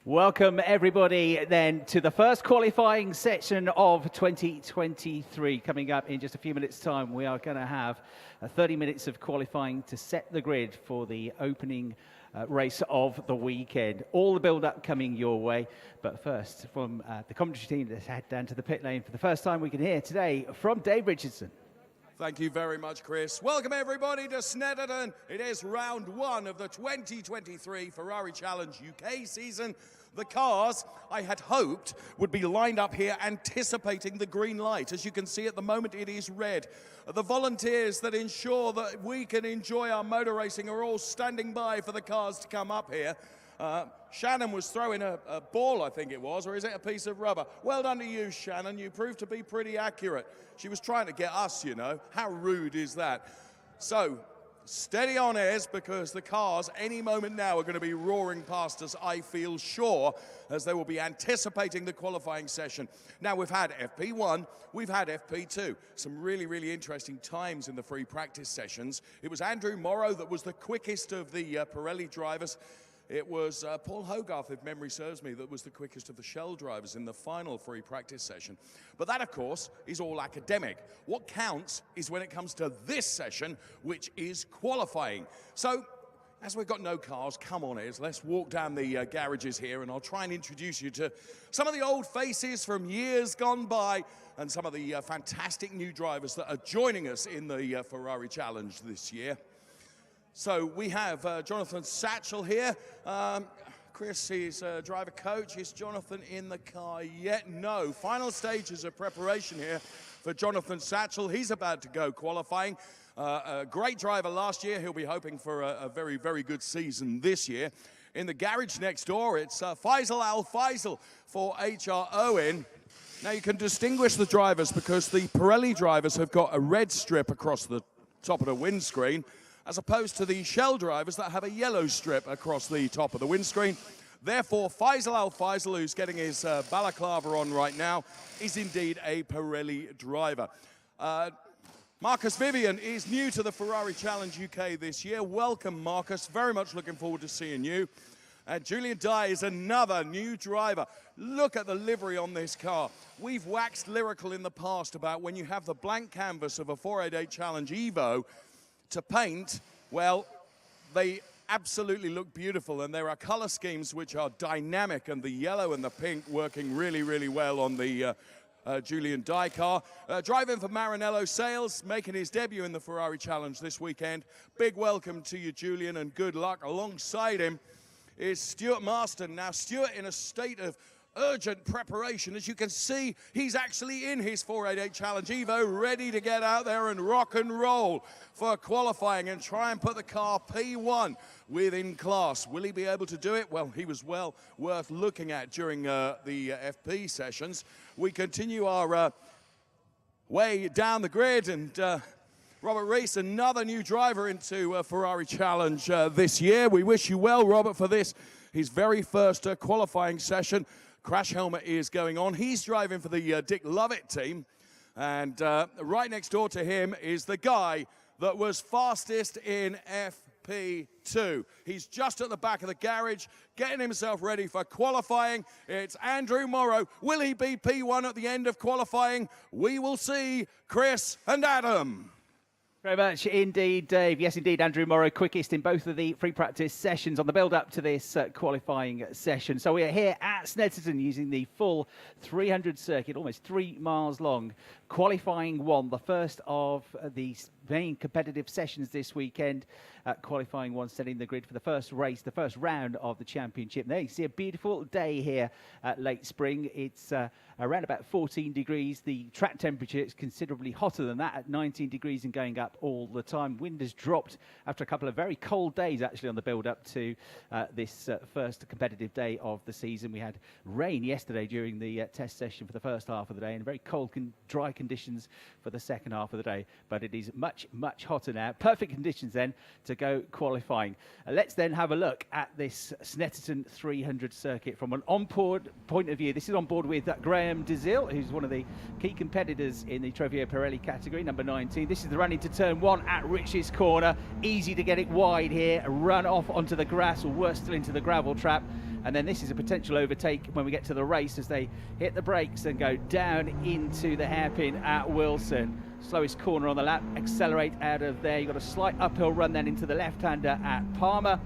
Welcome everybody then to the first qualifying section of 2023. Coming up in just a few minutes time, we are going to have 30 minutes of qualifying to set the grid for the opening race of the weekend. All the build-up coming your way, but first from the commentary team, let's head down to the pit lane for the first time we can hear today from Dave Richardson. Thank you very much, Chris. Welcome everybody to Snetterton. It is round one of the 2023 Ferrari Challenge UK season. The cars, I had hoped, would be lined up here anticipating the green light. As you can see at the moment, it is red. The volunteers that ensure that we can enjoy our motor racing are all standing by for the cars to come up here. Shannon was throwing a ball, I think it was, or is it a piece of rubber? Well done to you, Shannon. You proved to be pretty accurate. She was trying to get us, you know. How rude is that? So, steady on, Ez, because the cars any moment now are going to be roaring past us, I feel sure, as they will be anticipating the qualifying session. Now, we've had FP1, we've had FP2. Some really, really interesting times in the free practice sessions. It was Andrew Morrow that was the quickest of the Pirelli drivers. It was Paul Hogarth, if memory serves me, that was the quickest of the Shell drivers in the final free practice session. But that, of course, is all academic. What counts is when it comes to this session, which is qualifying. So, as we've got no cars, come on, Ez, let's walk down the garages here, and I'll try and introduce you to some of the old faces from years gone by and some of the fantastic new drivers that are joining us in the Ferrari Challenge this year. So we have Jonathan Satchel here. Chris is driver coach. Is Jonathan in the car yet? No. Final stages of preparation here for Jonathan Satchel. He's about to go qualifying. A great driver last year. He'll be hoping for a very, very good season this year. In the garage next door, it's Faisal Al-Faisal for HR Owen. Now you can distinguish the drivers because the Pirelli drivers have got a red strip across the top of the windscreen, as opposed to the Shell drivers that have a yellow strip across the top of the windscreen. Therefore, Faisal Al-Faisal, who's getting his balaclava on right now, is indeed a Pirelli driver. Marcus Vivian is new to the Ferrari Challenge UK this year. Welcome, Marcus. Very much looking forward to seeing you. And Julian Dye is another new driver. Look at the livery on this car. We've waxed lyrical in the past about when you have the blank canvas of a 488 Challenge Evo to paint, well, they absolutely look beautiful, and there are color schemes which are dynamic, and the yellow and the pink working really, really well on the Julian Dye car. Driving for Maranello Sales, making his debut in the Ferrari Challenge this weekend. Big welcome to you, Julian, and good luck. Alongside him is Stuart Marston. Now, Stuart in a state of urgent preparation. As you can see, he's actually in his 488 Challenge Evo, ready to get out there and rock and roll for qualifying and try and put the car P1 within class. Will he be able to do it? Well, he was well worth looking at during the FP sessions. We continue our way down the grid, and Robert Rees, another new driver into Ferrari Challenge this year. We wish you well, Robert, for this, his very first qualifying session. Crash helmet is going on. He's driving for the Dick Lovett team. And right next door to him is the guy that was fastest in FP2. He's just at the back of the garage, getting himself ready for qualifying. It's Andrew Morrow. Will he be P1 at the end of qualifying? We will see. Chris and Adam. Very much indeed, Dave. Yes, indeed, Andrew Morrow, quickest in both of the free practice sessions on the build-up to this qualifying session. So we are here at Snetterton using the full 300 circuit, almost 3 miles long. Qualifying one, the first of the main competitive sessions this weekend. Qualifying one, setting the grid for the first race, the first round of the championship. There you see a beautiful day here at late spring. It's around about 14 degrees. The track temperature is considerably hotter than that at 19 degrees and going up all the time. Wind has dropped after a couple of very cold days actually on the build up to this first competitive day of the season. We had rain yesterday during the test session for the first half of the day, and very cold dry conditions for the second half of the day, but it is much, much hotter now. Perfect conditions then to go qualifying. Let's then have a look at this Snetterton 300 circuit from an on-board point of view. This is on board with Graham Dizil, who's one of the key competitors in the Trofeo Pirelli category, number 19. This is the run into turn one at Rich's corner. Easy to get it wide here, run off onto the grass, or worse still into the gravel trap. And then this is a potential overtake when we get to the race as they hit the brakes and go down into the hairpin at Wilson. Slowest corner on the lap, accelerate out of there. You've got a slight uphill run then into the left-hander at Palmer.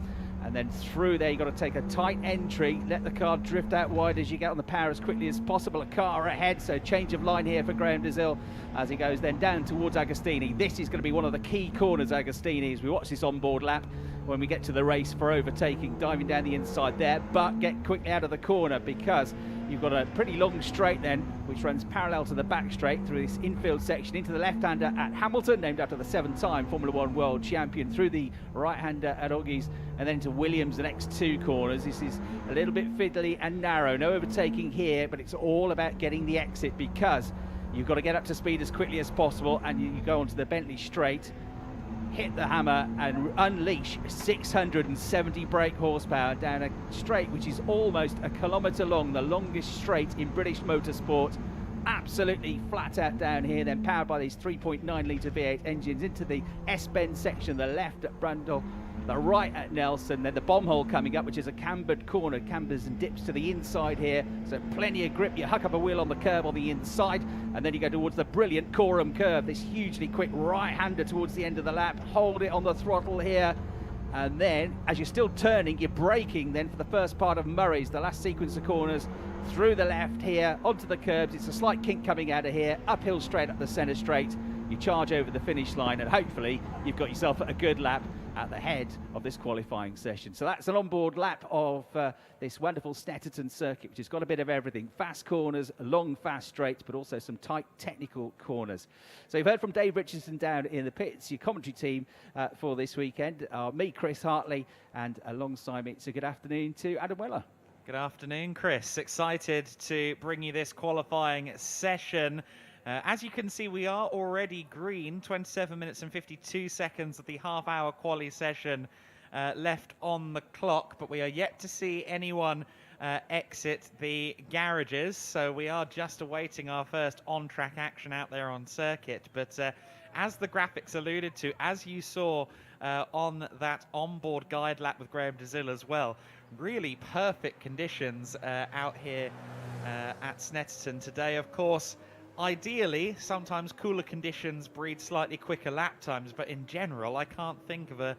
And then through there, you've got to take a tight entry, let the car drift out wide as you get on the power as quickly as possible. A car ahead, so change of line here for Graham Dazil as he goes then down towards Agostini. This is going to be one of the key corners, Agostini, as we watch this onboard lap when we get to the race for overtaking, diving down the inside there, but get quickly out of the corner because you've got a pretty long straight then, which runs parallel to the back straight through this infield section into the left-hander at Hamilton, named after the 7-time Formula 1 world champion, through the right-hander at Oggies, and then to Williams the next 2 corners. This is a little bit fiddly and narrow. No overtaking here, but it's all about getting the exit because you've got to get up to speed as quickly as possible, and you go onto the Bentley straight, hit the hammer and unleash 670 brake horsepower down a straight which is almost a kilometre long, the longest straight in British motorsport. Absolutely flat out down here, then powered by these 3.9 litre V8 engines into the S-bend section, the left at Brundle, the right at Nelson, then the bomb hole coming up, which is a cambered corner, cambers and dips to the inside here, so plenty of grip. You huck up a wheel on the curb on the inside, and then you go towards the brilliant Coram curve, this hugely quick right-hander towards the end of the lap. Hold it on the throttle here, and then as you're still turning, you're braking then for the first part of Murray's, the last sequence of corners, through the left here, onto the curbs. It's a slight kink coming out of here, uphill straight up the centre straight. You charge over the finish line, and hopefully you've got yourself a good lap at the head of this qualifying session. So that's an onboard lap of this wonderful Snetterton circuit, which has got a bit of everything. Fast corners, long, fast straights, but also some tight technical corners. So you've heard from Dave Richardson down in the pits. Your commentary team for this weekend are me, Chris Hartley, and alongside me, so good afternoon to Adam Weller. Good afternoon, Chris. Excited to bring you this qualifying session. As you can see, we are already green, 27 minutes and 52 seconds of the half-hour quali session left on the clock, but we are yet to see anyone exit the garages, so we are just awaiting our first on-track action out there on circuit. But as the graphics alluded to, as you saw on that onboard guide lap with Graham Dazil as well, really perfect conditions out here at Snetterton today. Of course, ideally, sometimes cooler conditions breed slightly quicker lap times, but in general, I can't think of a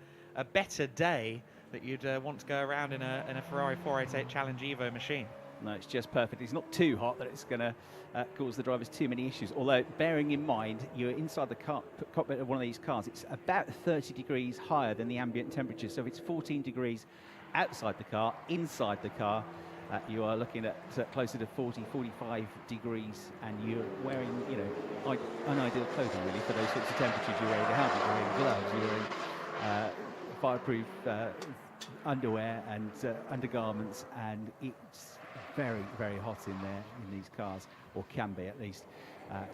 better day that you'd want to go around in a Ferrari 488 Challenge Evo machine. No, it's just perfect. It's not too hot that it's going to cause the drivers too many issues. Although, bearing in mind, you're inside the cockpit of one of these cars, it's about 30 degrees higher than the ambient temperature. So if it's 14 degrees outside the car, inside the car, you are looking at closer to 40, 45 degrees, and you're wearing, unideal clothing really for those sorts of temperatures. You're wearing a helmet, you're wearing gloves, you're wearing fireproof underwear and undergarments, and it's very, very hot in there in these cars, or can be at least.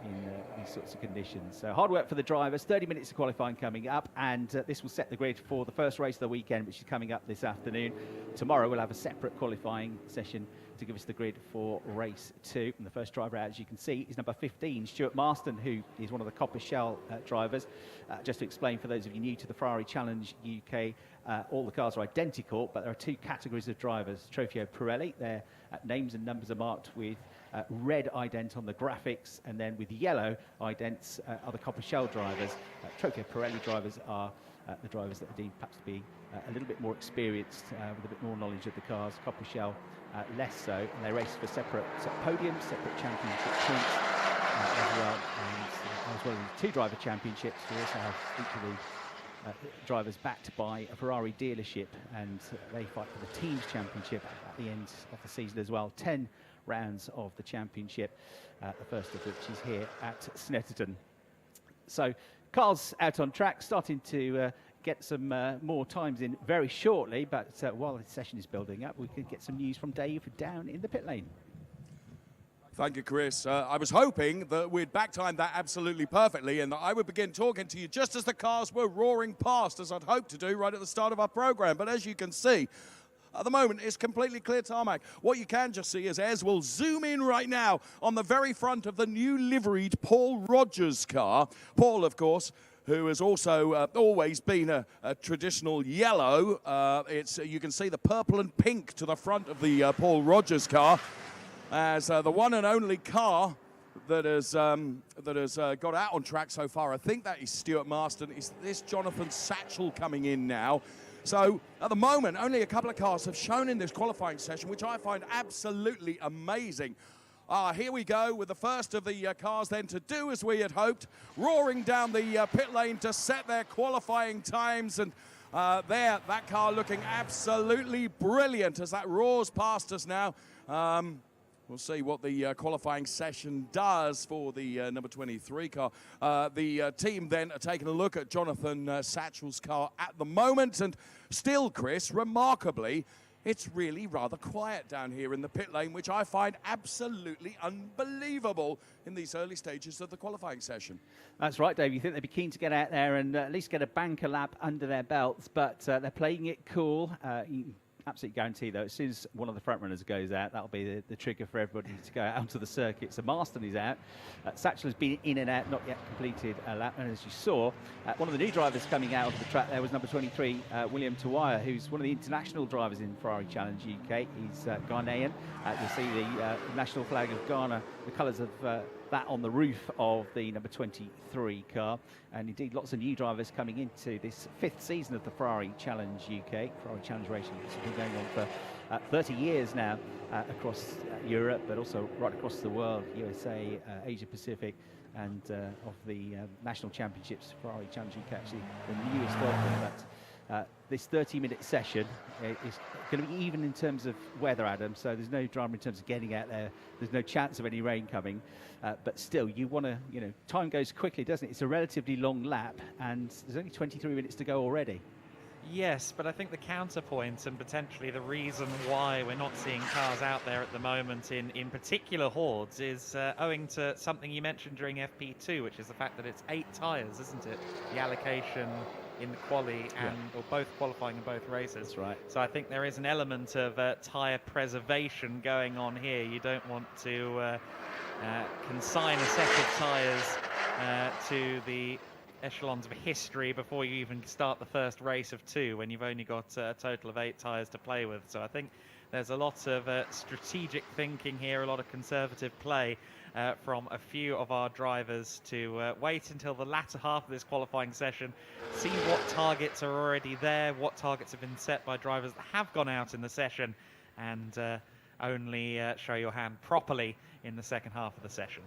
In these sorts of conditions. So hard work for the drivers, 30 minutes of qualifying coming up, and this will set the grid for the first race of the weekend, which is coming up this afternoon. Tomorrow we'll have a separate qualifying session to give us the grid for race 2. And the first driver out, as you can see, is number 15, Stuart Marston, who is one of the Coppa Shell drivers. Just to explain for those of you new to the Ferrari Challenge UK, all the cars are identical, but there are 2 categories of drivers. Trofeo Pirelli, their names and numbers are marked with red ident on the graphics, and then with yellow idents are the Coppa Shell drivers. Trofeo Pirelli drivers are the drivers that are deemed perhaps to be a little bit more experienced, with a bit more knowledge of the cars. Coppa Shell less so, and they race for separate podiums, separate championship points as well, and as well as 2 driver championships. We also have each of the drivers backed by a Ferrari dealership, and they fight for the team's championship at the end of the season as well. 10 rounds of the championship, the first of which is here at Snetterton. So cars out on track, starting to get some more times in very shortly, but while the session is building up, we could get some news from Dave down in the pit lane. Thank you, Chris. I was hoping that we'd back-time that absolutely perfectly and that I would begin talking to you just as the cars were roaring past, as I'd hoped to do right at the start of our program. But as you can see, at the moment, it's completely clear tarmac. What you can just see is Ez will zoom in right now on the very front of the new liveried Paul Rogers car. Paul, of course, who has also always been a traditional yellow. You can see the purple and pink to the front of the Paul Rogers car, as the one and only car that has got out on track so far. I think that is Stuart Marston. Is this Jonathan Satchel coming in now? So at the moment, only a couple of cars have shown in this qualifying session, which I find absolutely amazing. Here we go with the first of the cars then to do as we had hoped, roaring down the pit lane to set their qualifying times. And there, that car looking absolutely brilliant as that roars past us now. We'll see what the qualifying session does for the number 23 car. The team then are taking a look at Jonathan Satchel's car at the moment. And still, Chris, remarkably, it's really rather quiet down here in the pit lane, which I find absolutely unbelievable in these early stages of the qualifying session. That's right, Dave. You think they'd be keen to get out there and at least get a banker lap under their belts, but they're playing it cool. Absolutely guarantee, though, as soon as one of the front runners goes out, that'll be the trigger for everybody to go out onto the circuit. So Marston is out. Satchel has been in and out, not yet completed a lap. And as you saw, one of the new drivers coming out of the track there was number 23, William Tawaya, who's one of the international drivers in Ferrari Challenge UK. He's Ghanaian. You'll see the national flag of Ghana, the colours of that on the roof of the number 23 car. And indeed, lots of new drivers coming into this 5th season of the Ferrari Challenge UK. Ferrari Challenge racing has been going on for 30 years now across Europe, but also right across the world, USA, Asia Pacific, and of the national championships, Ferrari Challenge UK, actually the newest of them. But this 30-minute session is going to be even in terms of weather, Adam, so there's no drama in terms of getting out there. There's no chance of any rain coming, but still, you want to, time goes quickly, doesn't it? It's a relatively long lap, and there's only 23 minutes to go already. Yes, but I think the counterpoint and potentially the reason why we're not seeing cars out there at the moment in particular hordes is owing to something you mentioned during FP2, which is the fact that it's 8 tyres, isn't it? The allocation in the quali or both qualifying in both races. That's right. So I think there is an element of tyre preservation going on here. You don't want to consign a set of tyres to the echelons of history before you even start the first race of 2 when you've only got a total of 8 tyres to play with. So I think there's a lot of strategic thinking here, a lot of conservative play from a few of our drivers to wait until the latter half of this qualifying session, see what targets are already there, what targets have been set by drivers that have gone out in the session, and only show your hand properly in the second half of the session.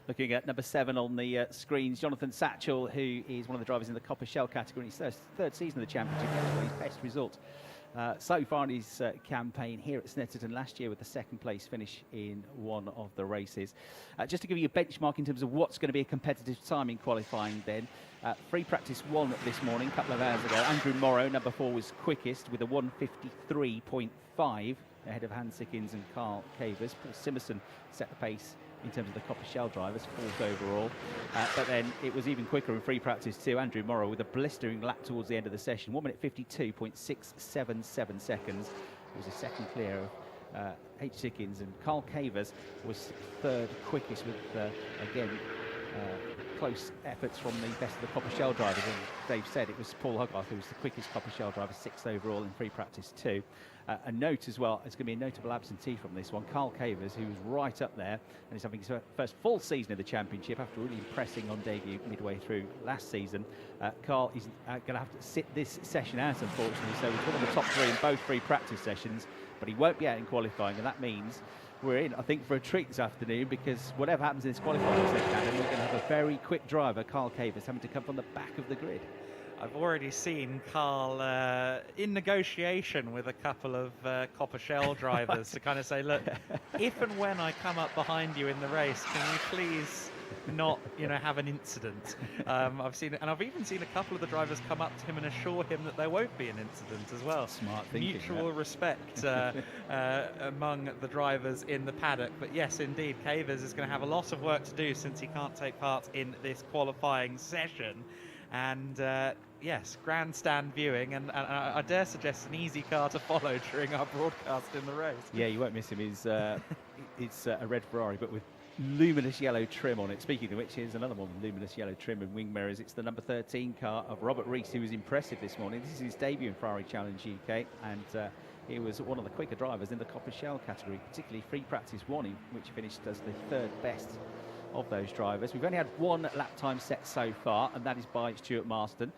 Looking at number 7 on the screens, Jonathan Satchel, who is one of the drivers in the Coppa Shell category. His third season of the championship, his best result so far in his campaign here at Snetterton last year with the 2nd place finish in one of the races. Just to give you a benchmark in terms of what's going to be a competitive time in qualifying then, free practice 1 this morning, a couple of hours ago. Andrew Morrow, number 4, was quickest with a 1:53.5 ahead of Hans Sickins and Carl Cavers. Paul Simerson set the pace in terms of the Coppa Shell drivers, 4th overall. But then it was even quicker in free practice too. Andrew Morrow with a blistering lap towards the end of the session, 1:52.677 seconds. It was a second clear of H. Sickins, and Carl Cavers was 3rd quickest with, again, close efforts from the best of the Coppa Shell drivers. And Dave said it was Paul Hogarth who was the quickest Coppa Shell driver, 6th overall in free practice too. A note as well, it's going to be a notable absentee from this one, Carl Cavers, who was right up there and is having his first full season of the championship after really impressing on debut midway through last season. Carl is going to have to sit this session out, unfortunately, so he's one of the top 3 in both free practice sessions, but he won't be out in qualifying, and that means we're in, I think, for a treat this afternoon, because whatever happens in this qualifying session, Adam, we're going to have a very quick driver, Carl Cavers, having to come from the back of the grid. I've already seen Carl in negotiation with a couple of Coppa Shell drivers to kind of say, look, if and when I come up behind you in the race, can you please not, have an incident? I've even seen a couple of the drivers come up to him and assure him that there won't be an incident as well. Smart thinking. Mutual respect among the drivers in the paddock. But yes, indeed, Cavers is going to have a lot of work to do since he can't take part in this qualifying session. And yes, grandstand viewing, and I dare suggest an easy car to follow during our broadcast in the race. Yeah, you won't miss him. It's a red Ferrari, but with luminous yellow trim on it. Speaking of which, here's another one with luminous yellow trim and wing mirrors. It's the number 13 car of Robert Rees, who was impressive this morning. This is his debut in Ferrari Challenge UK, and he was one of the quicker drivers in the Coppa Shell category, particularly free practice one, which finished as the third best of those drivers. We've only had one lap time set so far, and that is by Stuart Marston,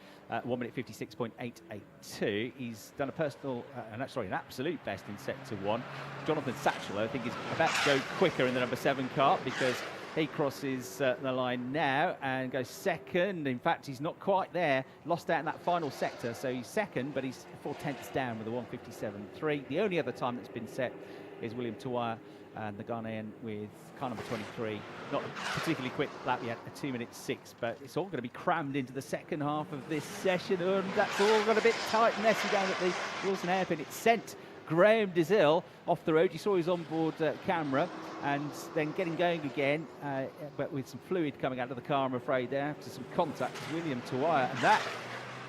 1 minute 56.882. He's done a personal, an absolute best in sector one. Jonathan Satchel, I think, is about to go quicker in the number 7 car, because he crosses the line now and goes second. In fact, he's not quite there. Lost out in that final sector, so he's second, but he's 4/10 down with a 1:57.3. The only other time that's been set is William Tuwaya and the Ghanaian with car number 23. Not a particularly quick lap yet, a 2 minute 6, but it's all going to be crammed into the second half of this session, and that's all got a bit tight and messy down at the Wilson hairpin. It's sent Graham Dizil off the road. You saw his onboard camera, and then getting going again, but with some fluid coming out of the car, I'm afraid, there after some contact with William Tuwaya, and that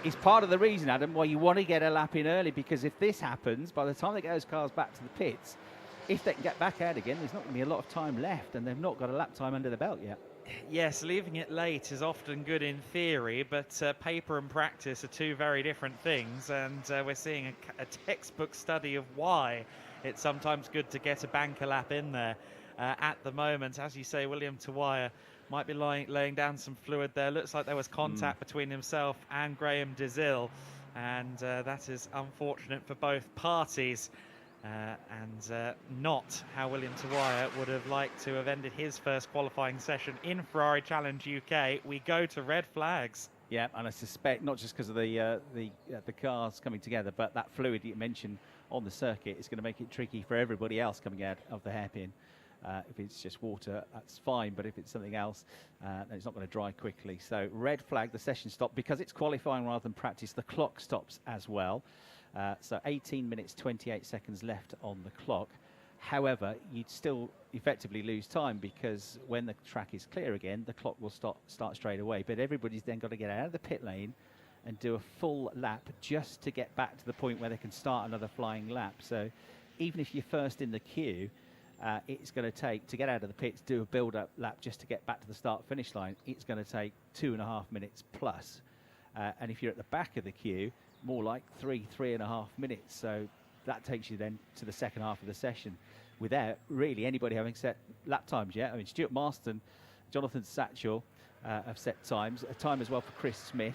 is part of the reason, Adam, why you want to get a lap in early, because if this happens, by the time they get those cars back to the pits, if they can get back out again, there's not going to be a lot of time left, and they've not got a lap time under the belt yet. Yes, leaving it late is often good in theory, but paper and practice are two very different things, and we're seeing a textbook study of why it's sometimes good to get a banker lap in there. At the moment, as you say, William Tuwaya might be laying down some fluid there. Looks like there was contact between himself and Graham Dizil, and that is unfortunate for both parties. And not how William Tuwaya would have liked to have ended his first qualifying session in Ferrari Challenge UK. We go to red flags. Yeah, and I suspect not just because of the cars coming together, but that fluid you mentioned on the circuit is going to make it tricky for everybody else coming out of the hairpin. If it's just water, that's fine, but if it's something else, then it's not going to dry quickly. So red flag, the session stopped. Because it's qualifying rather than practice, the clock stops as well. So 18 minutes 28 seconds left on the clock. However, you'd still effectively lose time, because when the track is clear again, the clock will start straight away. But everybody's then got to get out of the pit lane and do a full lap just to get back to the point where they can start another flying lap. So even if you're first in the queue, it's going to take, to get out of the pits, do a build-up lap just to get back to the start-finish line, it's going to take 2.5 minutes plus. And if you're at the back of the queue, more like 3.5 minutes. So that takes you then to the second half of the session without really anybody having set lap times yet. I mean, Stuart Marston, Jonathan Satchel have set times. A time as well for Chris Smith.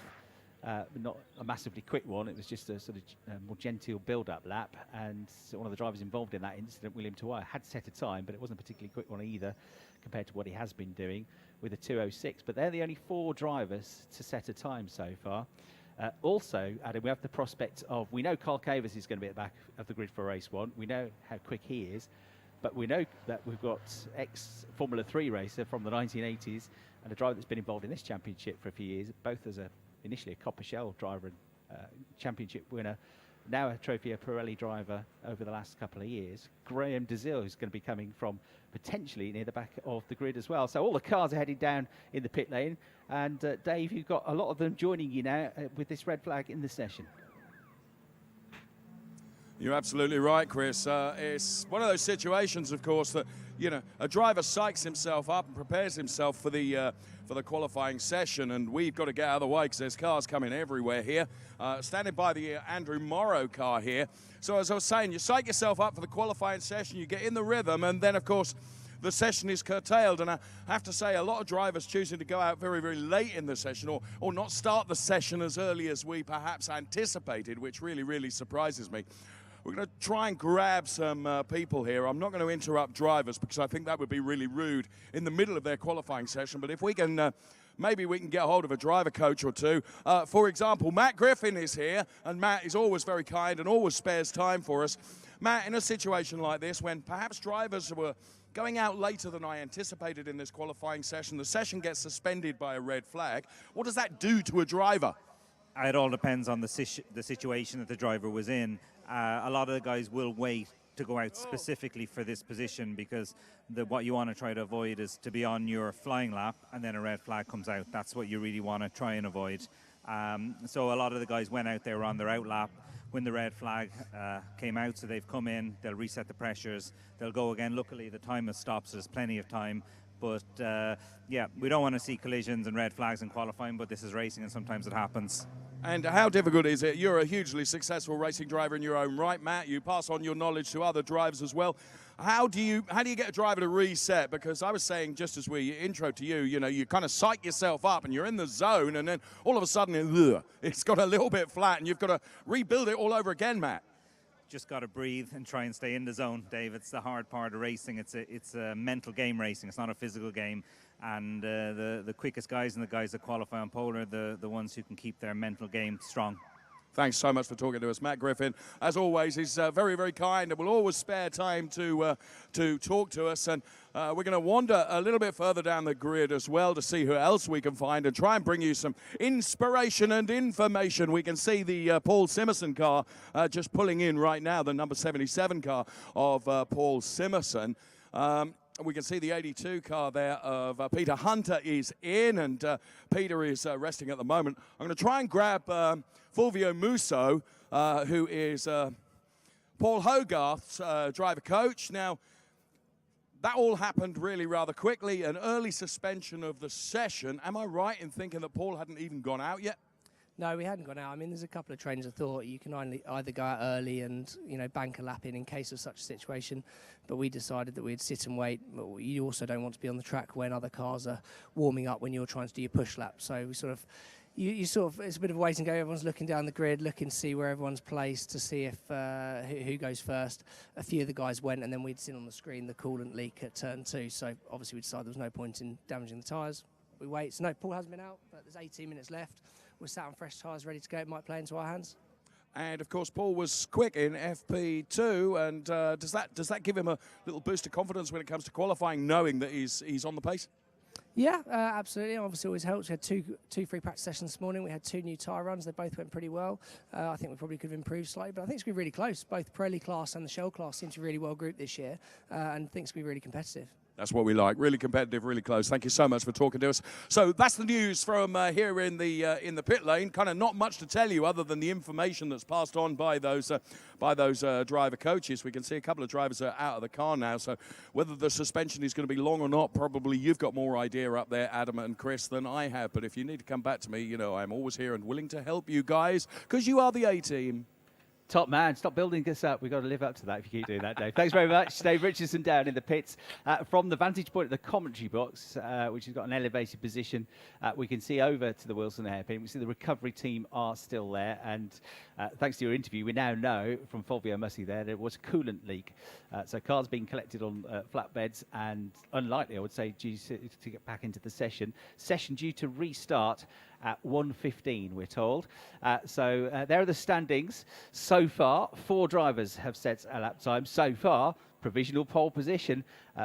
Not a massively quick one. It was just a sort of more genteel build-up lap. And one of the drivers involved in that incident, William Tuwaya, had set a time, but it wasn't a particularly quick one either compared to what he has been doing with a 2:06. But they're the only 4 drivers to set a time so far. Also, Adam, we have the prospect of, we know Carl Cavers is going to be at the back of the grid for race 1. We know how quick he is, but we know that we've got ex-Formula 3 racer from the 1980s and a driver that's been involved in this championship for a few years, both as initially a Coppa Shell driver and championship winner, now a Trofeo Pirelli driver over the last couple of years. Graham Dizil, who's going to be coming from potentially near the back of the grid as well. So all the cars are heading down in the pit lane. And Dave, you've got a lot of them joining you now with this red flag in the session. You're absolutely right, Chris. It's one of those situations, of course, that, you know, a driver psychs himself up and prepares himself for the qualifying session, and we've got to get out of the way because there's cars coming everywhere here. Standing by the Andrew Morrow car here. So as I was saying, you psych yourself up for the qualifying session, you get in the rhythm, and then, of course, the session is curtailed. And I have to say, a lot of drivers choosing to go out very, very late in the session, or not start the session as early as we perhaps anticipated, which really, really surprises me. We're going to try and grab some people here. I'm not going to interrupt drivers because I think that would be really rude in the middle of their qualifying session. But if we can, maybe we can get hold of a driver coach or two. For example, Matt Griffin is here, and Matt is always very kind and always spares time for us. Matt, in a situation like this, when perhaps drivers were going out later than I anticipated in this qualifying session, the session gets suspended by a red flag. What does that do to a driver? It all depends on the situation that the driver was in. A lot of the guys will wait to go out specifically for this position because what you want to try to avoid is to be on your flying lap and then a red flag comes out. That's what you really want to try and avoid. So a lot of the guys went out there on their out lap when the red flag came out, so they've come in, they'll reset the pressures, they'll go again. Luckily the time has stopped, so there's plenty of time, But yeah, we don't want to see collisions and red flags in qualifying, but this is racing and sometimes it happens. And how difficult is it? You're a hugely successful racing driver in your own right, Matt. You pass on your knowledge to other drivers as well. How do you get a driver to reset? Because I was saying, just as we intro to you, you kind of psych yourself up and you're in the zone, and then all of a sudden it's got a little bit flat and you've got to rebuild it all over again, Matt. Just got to breathe and try and stay in the zone, Dave. It's the hard part of racing. It's a mental game racing. It's not a physical game. And the quickest guys and the guys that qualify on pole are the ones who can keep their mental game strong. Thanks so much for talking to us, Matt Griffin. As always, he's very, very kind and will always spare time to talk to us. And we're going to wander a little bit further down the grid as well to see who else we can find and try and bring you some inspiration and information. We can see the Paul Simerson car just pulling in right now, the number 77 car of Paul Simerson. We can see the 82 car there of Peter Hunter is in, and Peter is resting at the moment. I'm going to try and grab Fulvio Musso, who is Paul Hogarth's driver coach. Now, that all happened really rather quickly, an early suspension of the session. Am I right in thinking that Paul hadn't even gone out yet? No, we hadn't gone out. I mean, there's a couple of trainers that thought you can either go out early and, bank a lap in case of such a situation. But we decided that we'd sit and wait. You also don't want to be on the track when other cars are warming up when you're trying to do your push lap. So we sort of, it's a bit of a wait and go. Everyone's looking down the grid, looking to see where everyone's placed to see if who goes first. A few of the guys went, and then we'd seen on the screen the coolant leak at turn 2. So obviously we decided there was no point in damaging the tyres. We wait. So no, Paul hasn't been out, but there's 18 minutes left. We're sat on fresh tyres, ready to go. It might play into our hands. And of course, Paul was quick in FP2. And does that give him a little boost of confidence when it comes to qualifying, knowing that he's on the pace? Yeah, absolutely. Obviously, always helps. We had two free practice sessions this morning. We had 2 new tyre runs. They both went pretty well. I think we probably could have improved slightly, but I think it's going to be really close. Both Pirelli class and the Shell class seem to be really well grouped this year, and I think it's going to be really competitive. That's what we like. Really competitive, really close. Thank you so much for talking to us. So that's the news from here in the pit lane. Kind of not much to tell you other than the information that's passed on by those driver coaches. We can see a couple of drivers are out of the car now. So whether the suspension is going to be long or not, probably you've got more idea up there, Adam and Chris, than I have. But if you need to come back to me, I'm always here and willing to help you guys because you are the A-team. Top man, stop building this up. We've got to live up to that if you keep doing that, Dave. Thanks very much. Dave Richardson down in the pits. From the vantage point of the commentary box, which has got an elevated position, we can see over to the Wilson hairpin. We see the recovery team are still there. And thanks to your interview, we now know from Fulvio Musso there was a coolant leak. So cars being collected on flatbeds and unlikely, I would say, due to get back into the session. Session due to restart at 1:15, we're told. So there are the standings. So far, 4 drivers have set a lap time. So far, provisional pole position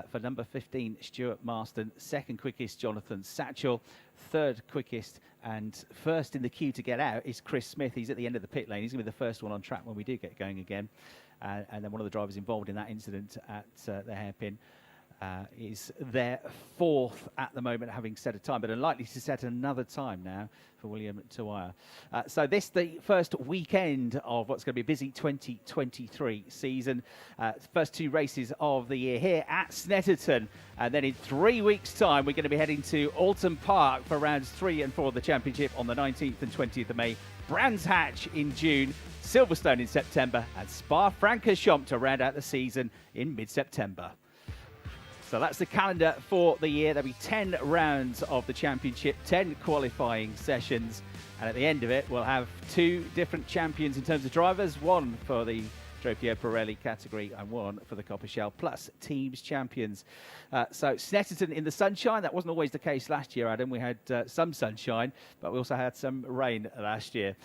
for number 15, Stuart Marston. Second quickest, Jonathan Satchel. Third quickest and first in the queue to get out is Chris Smith. He's at the end of the pit lane. He's going to be the first one on track when we do get going again. And then one of the drivers involved in that incident at the hairpin is their 4th at the moment, having set a time, but unlikely to set another time now for William Tuwaya. So this the first weekend of what's going to be a busy 2023 season. First 2 races of the year here at Snetterton, and then in 3 weeks' time we're going to be heading to Alton Park for rounds 3 and 4 of the championship on the 19th and 20th of May. Brands Hatch in June, Silverstone in September, and Spa-Francorchamps to round out the season in mid-September. So that's the calendar for the year. There'll be 10 rounds of the championship, 10 qualifying sessions. And at the end of it, we'll have 2 different champions in terms of drivers, one for the Trofeo Pirelli category and one for the Coppa Shell, plus teams champions. So Snetterton in the sunshine. That wasn't always the case last year, Adam. We had some sunshine, but we also had some rain last year.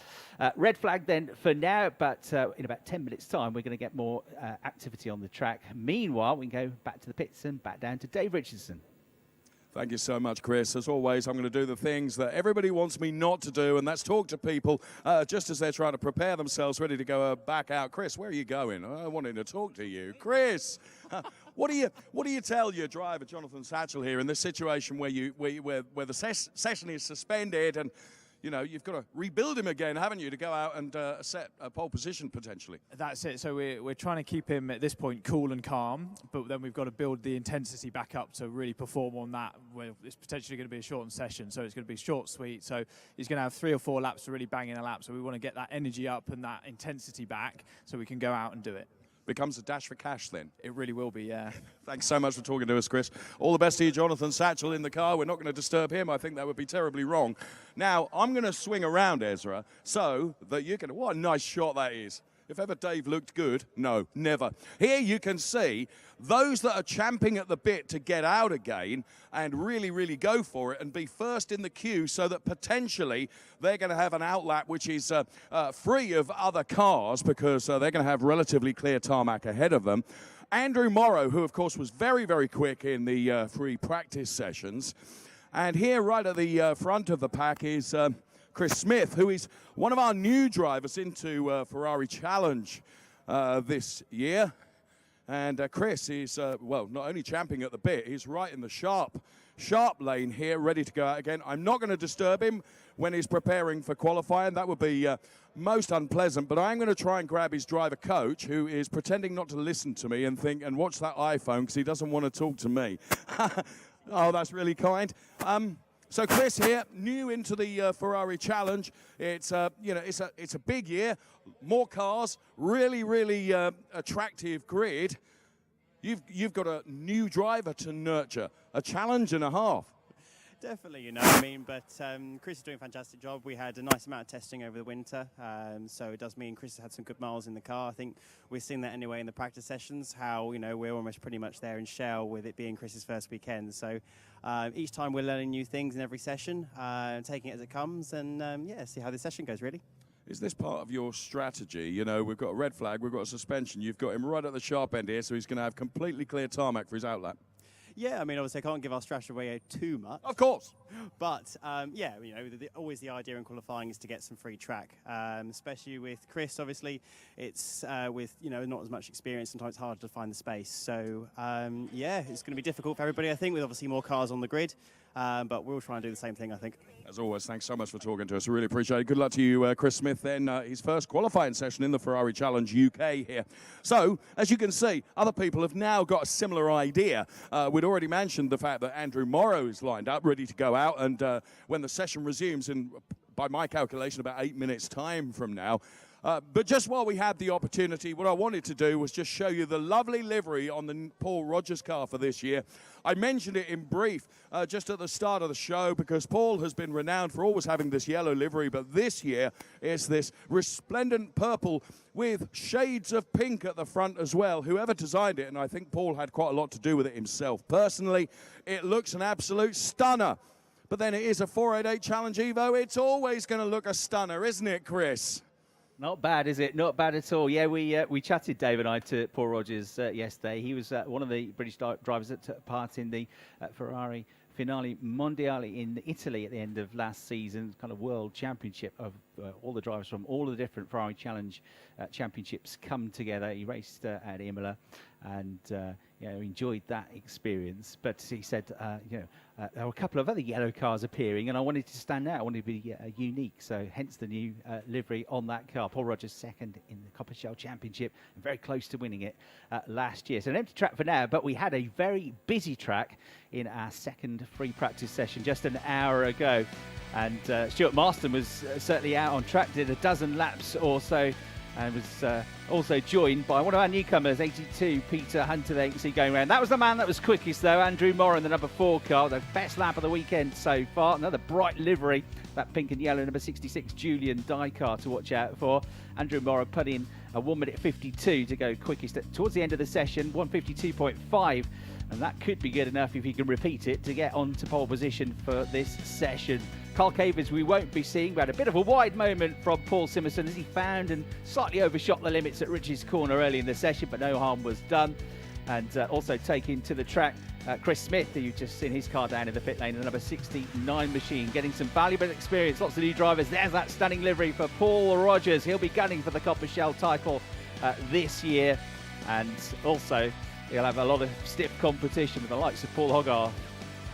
Red flag then for now, but in about 10 minutes' time, we're going to get more activity on the track. Meanwhile, we can go back to the pits and back down to Dave Richardson. Thank you so much, Chris. As always, I'm going to do the things that everybody wants me not to do, and that's talk to people just as they're trying to prepare themselves, ready to go back out. Chris, where are you going? I wanted to talk to you. Chris, what do you tell your driver, Jonathan Satchel, here in this situation where the session is suspended and you know, you've got to rebuild him again, haven't you, to go out and set a pole position potentially. That's it. So we're trying to keep him at this point cool and calm, but then we've got to build the intensity back up to really perform on that. Where it's potentially going to be a shortened session, so it's going to be short, sweet. So he's going to have 3 or 4 laps to really bang in a lap. So we want to get that energy up and that intensity back, so we can go out and do it. Becomes a dash for cash then. It really will be, yeah. Thanks so much for talking to us, Chris. All the best to you, Jonathan Satchel, in the car. We're not going to disturb him. I think that would be terribly wrong. Now, I'm going to swing around, Ezra, so that you can... What a nice shot that is. If ever Dave looked good, no, never. Here you can see those that are champing at the bit to get out again and really, really go for it and be first in the queue, so that potentially they're going to have an outlap which is free of other cars, because they're going to have relatively clear tarmac ahead of them. Andrew Morrow, who of course was very, very quick in the free practice sessions. And here right at the front of the pack is Chris Smith, who is one of our new drivers into Ferrari Challenge this year. And Chris is, well, not only champing at the bit, he's right in the sharp lane here, ready to go out again. I'm not going to disturb him when he's preparing for qualifying. That would be most unpleasant, but I'm going to try and grab his driver coach, who is pretending not to listen to me and watch that iPhone because he doesn't want to talk to me. Oh, that's really kind. So Chris here, new into the Ferrari Challenge. It's you know, it's a big year, more cars, really, really attractive grid. You've got a new driver to nurture, a challenge and a half. Definitely, you know, I mean, but Chris is doing a fantastic job. We had a nice amount of testing over the winter, so it does mean Chris has had some good miles in the car. I think we're seeing that anyway in the practice sessions, how, you know, we're almost pretty much there in shell with it being Chris's first weekend. So each time we're learning new things in every session, taking it as it comes, and yeah, see how this session goes, really. Is this part of your strategy? You know, we've got a red flag, we've got a suspension, you've got him right at the sharp end here, so he's going to have completely clear tarmac for his outlap. Yeah, I mean, obviously I can't give our strategy away too much. Of course. But, yeah, you know, always the idea in qualifying is to get some free track, especially with Chris, obviously. It's with, you know, not as much experience, sometimes it's harder to find the space. So, yeah, it's going to be difficult for everybody, I think, with obviously more cars on the grid. But we'll try and do the same thing, I think. As always, thanks so much for talking to us. We really appreciate it. Good luck to you, Chris Smith, then his first qualifying session in the Ferrari Challenge UK here. So, as you can see, other people have now got a similar idea. We'd already mentioned the fact that Andrew Morrow is lined up, ready to go out, and when the session resumes in, by my calculation, about 8 minutes' time from now. But just while we had the opportunity, what I wanted to do was just show you the lovely livery on the Paul Rogers car for this year. I mentioned it in brief just at the start of the show, because Paul has been renowned for always having this yellow livery, but this year it's this resplendent purple with shades of pink at the front as well. Whoever designed it, and I think Paul had quite a lot to do with it himself. Personally, it looks an absolute stunner. But then it is a 488 Challenge Evo. It's always going to look a stunner, isn't it, Chris? Not bad, is it? Not bad at all. Yeah, we chatted, Dave and I, to Paul Rogers yesterday. He was one of the British drivers that took part in the Ferrari Finale Mondiale in Italy at the end of last season, kind of world championship of all the drivers from all the different Ferrari Challenge championships come together. He raced at Imola and you know, enjoyed that experience. But he said, you know, there were a couple of other yellow cars appearing, and I wanted to stand out. I wanted to be unique, so hence the new livery on that car. Paul Rogers second in the Coppa Shell Championship, and very close to winning it last year. So an empty track for now, but we had a very busy track in our second free practice session just an hour ago. And Stuart Marston was certainly out on track, did a dozen laps or so, and was also joined by one of our newcomers, 82, Peter Hunter, there you can see going around. That was the man that was quickest, though, Andrew Morrow in the number 4 car, the best lap of the weekend so far. Another bright livery, that pink and yellow number 66 Julian Dye car to watch out for. Andrew Morrow put in a 1 minute 52 to go quickest towards the end of the session, 1:52.5. And that could be good enough if he can repeat it to get onto pole position for this session. Carl Cavers we won't be seeing. We had a bit of a wide moment from Paul Simerson as he found and slightly overshot the limits at Rich's Corner early in the session, but no harm was done. And also taking to the track Chris Smith, who you've just seen his car down in the pit lane, the number 69 machine, getting some valuable experience. Lots of new drivers. There's that stunning livery for Paul Rogers. He'll be gunning for the Coppa Shell title this year. And also, he'll have a lot of stiff competition with the likes of Paul Hogarth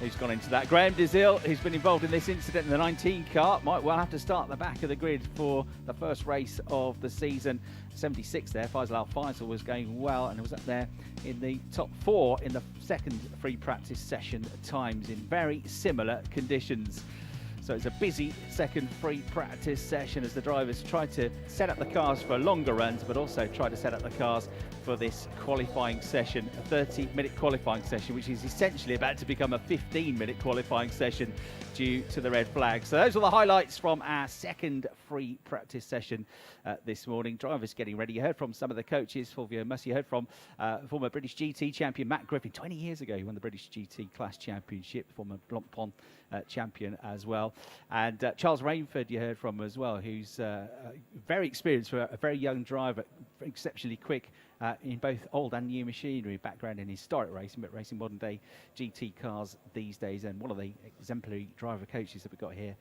who's gone into that. Graham Dizil, who's been involved in this incident in the 19 car, might well have to start at the back of the grid for the first race of the season. 76 there. Faisal Al-Faisal was going well and was up there in the top 4 in the second free practice session times in very similar conditions. So it's a busy second free practice session as the drivers try to set up the cars for longer runs, but also try to set up the cars for this qualifying session, a 30-minute qualifying session, which is essentially about to become a 15-minute qualifying session due to the red flag. So those are the highlights from our second free practice session this morning. Drivers getting ready. You heard from some of the coaches. Fulvio Mussi, you heard from former British GT champion Matt Griffin. 20 years ago, he won the British GT Class Championship, former Blancpain champion as well. And Charles Rainford, you heard from as well, who's very experienced for a very young driver, exceptionally quick in both old and new machinery, background in historic racing, but racing modern day GT cars these days, and one of the exemplary driver coaches that we've got here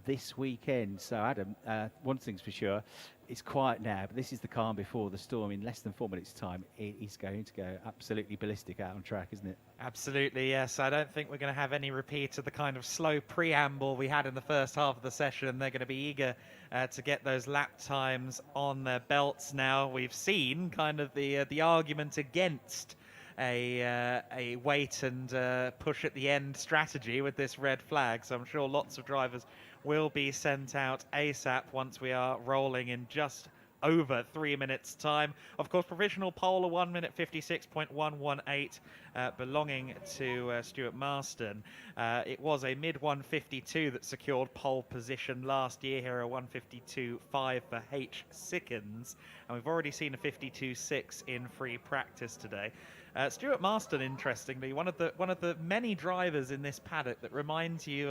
this weekend. So Adam, one thing's for sure, it's quiet now, but this is the calm before the storm. In less than 4 minutes time, it is going to go absolutely ballistic out on track, isn't it? Absolutely, yes. I don't think we're going to have any repeat of the kind of slow preamble we had in the first half of the session. They're going to be eager to get those lap times on their belts now. We've seen kind of the argument against a wait and push at the end strategy with this red flag. So I'm sure lots of drivers will be sent out ASAP once we are rolling in just over 3 minutes time. Of course, provisional pole of 1 minute 56.118 belonging to Stuart Marston. It was a mid 152 that secured pole position last year here, a 152.5 for H. Sickens, and we've already seen a 52.6 in free practice today. Stuart Marston, interestingly, one of the many drivers in this paddock that reminds you